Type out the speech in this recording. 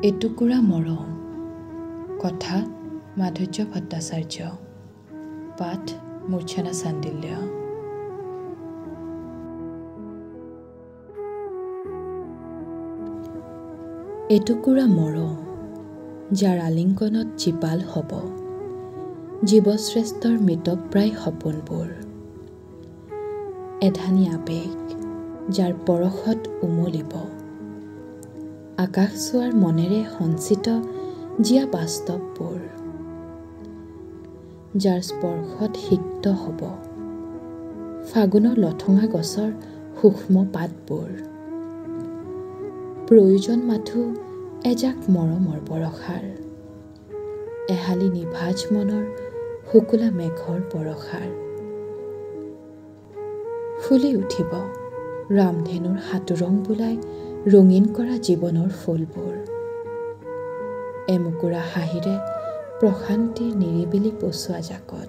এটুকুৰা মৰম। কথা মাধুৰ্য ভট্টাচাৰ্য। পাঠ মূৰ্ছনা চান্দিল্য। এটুকুৰা মৰম, যাৰ আলিংগনত জীপাল হ'ব জীৱশ্ৰেষ্ঠৰ মৃতপ্ৰায় সপোনবোৰ। এধানি আবেগ, যাৰ পৰশত উমলিব আকাশ চোৱাৰ মনেৰে সঞ্চিত জীয়া বাস্তৱবোৰ। যাৰ স্পৰ্শত সিক্ত হ'ব ফাগুনৰ লঠঙা গছৰ সূক্ষ্ম পাতবোৰ। প্ৰয়োজন মাথো এজাক মৰমৰ বৰষাৰ, এহালি নিভাজ মনৰ শুকুলা মেঘৰ বৰষাৰ। ফুলি উঠিব ৰামধেনুৰ সাতোৰং বোলাই ৰঙীন কৰা জীৱনৰ ফুলবোৰ। এমুকুৰা হাঁহিৰে প্ৰশান্তিৰ নিৰিবিলি পচোৱা জাকত